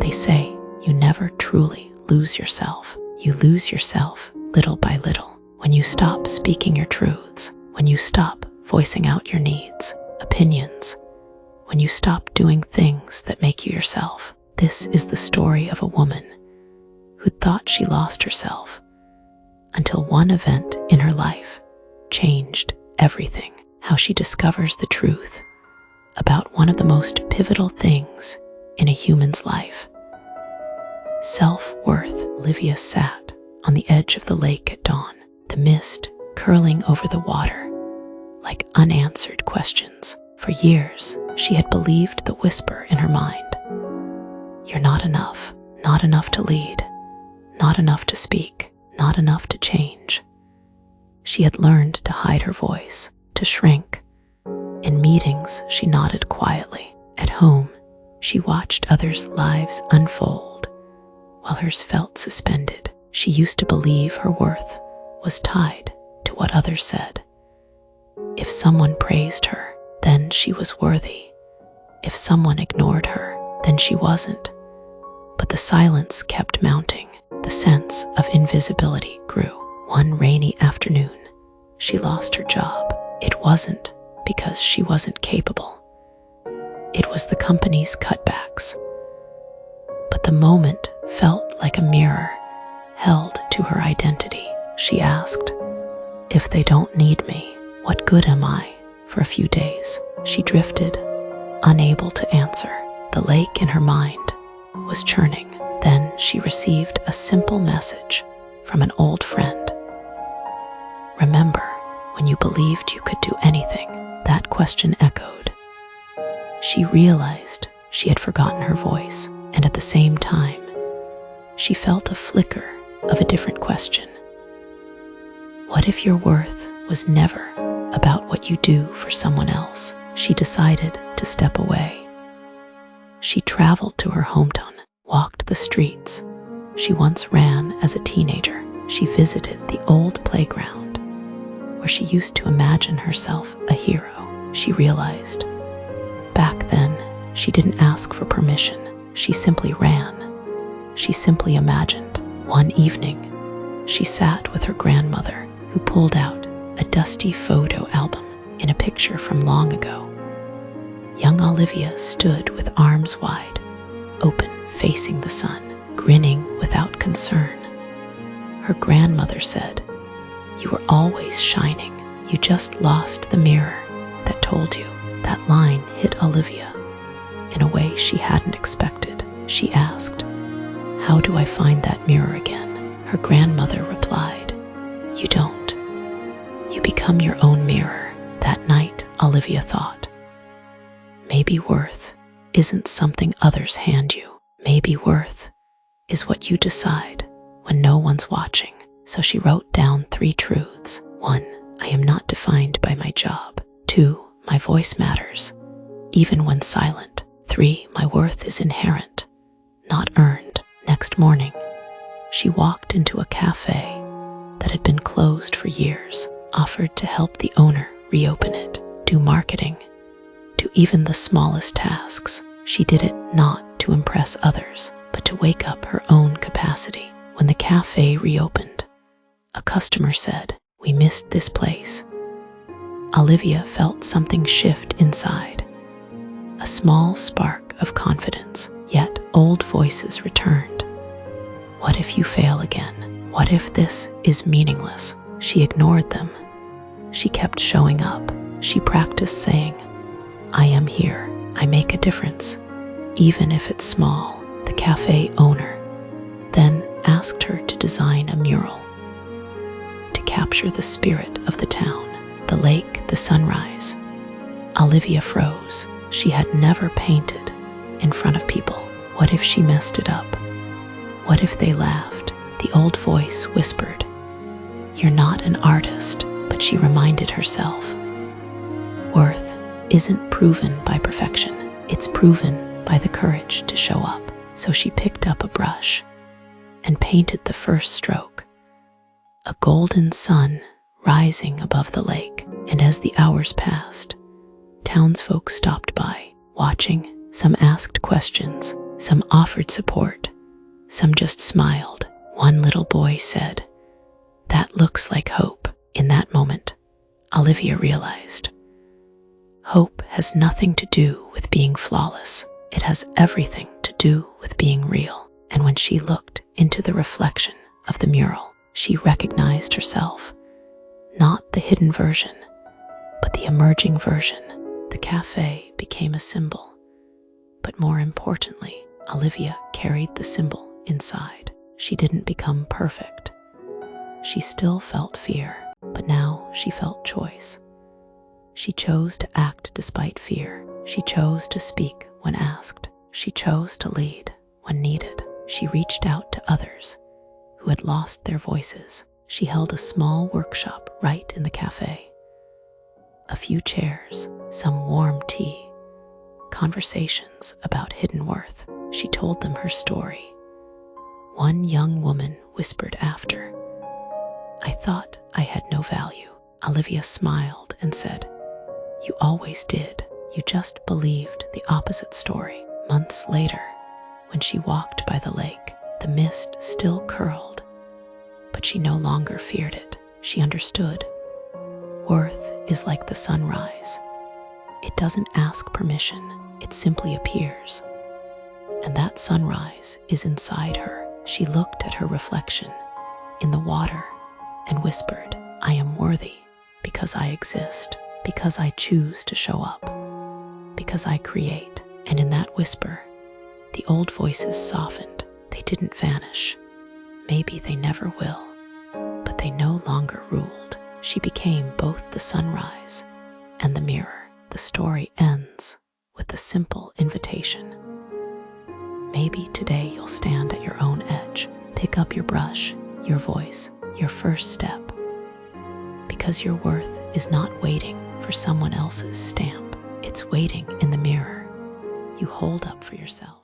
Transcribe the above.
They say you never truly lose yourself. You lose yourself little by little when you stop speaking your truths, when you stop voicing out your needs, opinions, when you stop doing things that make you yourself. This is the story of a woman who thought she lost herself until one event in her life changed everything. How she discovers the truth about one of the most pivotal things in a human's life. Self-worth. Olivia sat on the edge of the lake at dawn, the mist curling over the water like unanswered questions. For years, she had believed the whisper in her mind. You're not enough to lead, not enough to speak, not enough to change. She had learned to hide her voice, to shrink. In meetings, she nodded quietly. At home, she watched others' lives unfold while hers felt suspended. She used to believe her worth was tied to what others said. If someone praised her, then she was worthy. If someone ignored her, then she wasn't. But the silence kept mounting. The sense of invisibility grew. One rainy afternoon, she lost her job. It wasn't because she wasn't capable. It was the company's cutbacks. But the moment felt like a mirror held to her identity. She asked, if they don't need me, what good am I? For a few days, she drifted, unable to answer. The lake in her mind was churning. Then she received a simple message from an old friend. Remember when you believed you could do anything? That question echoed. She realized she had forgotten her voice, and at the same time, she felt a flicker of a different question. What if your worth was never about what you do for someone else? She decided to step away. She traveled to her hometown, walked the streets she once ran as a teenager. She visited the old playground where she used to imagine herself a hero. She realized back then she didn't ask for permission. She simply ran. She simply imagined. One evening, she sat with her grandmother, who pulled out a dusty photo album in a picture from long ago. Young Olivia stood with arms wide open, facing the sun, grinning without concern. Her grandmother said, "You were always shining. You just lost the mirror that told you." That line hit Olivia in a way she hadn't expected. She asked, "How do I find that mirror again?" Her grandmother replied, "You don't. You become your own mirror." That night, Olivia thought, maybe worth isn't something others hand you. Maybe worth is what you decide when no one's watching. So she wrote down 3 truths. 1, I am not defined by my job. 2, my voice matters, even when silent. 3, my worth is inherent, not earned. Next morning, she walked into a cafe that had been closed for years, offered to help the owner reopen it, do marketing, do even the smallest tasks. She did it not to impress others, but to wake up her own capacity. When the cafe reopened, a customer said, "We missed this place." Olivia felt something shift inside, a small spark of confidence. Yet old voices returned. What if you fail again? What if this is meaningless? She ignored them. She kept showing up. She practiced saying, "I am here. I make a difference, even if it's small." The cafe owner then asked her to design a mural to capture the spirit of the town, the lake, the sunrise. Olivia froze. She had never painted in front of people. What if she messed it up? What if they laughed? The old voice whispered, "You're not an artist." But she reminded herself, worth isn't proven by perfection. It's proven by the courage to show up. So she picked up a brush and painted the first stroke, a golden sun rising above the lake. And as the hours passed, townsfolk stopped by, watching. Some asked questions, Some offered support, some just smiled. One little boy said, "That looks like hope." In that moment, Olivia realized hope has nothing to do with being flawless. It has everything to do with being real. And when she looked into the reflection of the mural, she recognized herself, not the hidden version, but the emerging version. The cafe became a symbol, but more importantly, Olivia carried the symbol inside. She didn't become perfect. She still felt fear, but now she felt choice. She chose to act despite fear. She chose to speak when asked. She chose to lead when needed. She reached out to others who had lost their voices. She held a small workshop right in the cafe. A few chairs, some warm tea, conversations about hidden worth. She told them her story. One young woman whispered after, "I thought I had no value." Olivia smiled and said, "You always did. You just believed the opposite story." Months later, when she walked by the lake, the mist still curled, but she no longer feared it. She understood. Worth is like the sunrise. It doesn't ask permission, it simply appears. And that sunrise is inside her. She looked at her reflection in the water and whispered, "I am worthy because I exist, because I choose to show up, because I create." And in that whisper, the old voices softened. They didn't vanish. Maybe they never will, but they no longer ruled. She became both the sunrise and the mirror. The story ends with a simple invitation. Maybe today you'll stand at your own edge. Pick up your brush, your voice, your first step. Because your worth is not waiting for someone else's stamp. It's waiting in the mirror you hold up for yourself.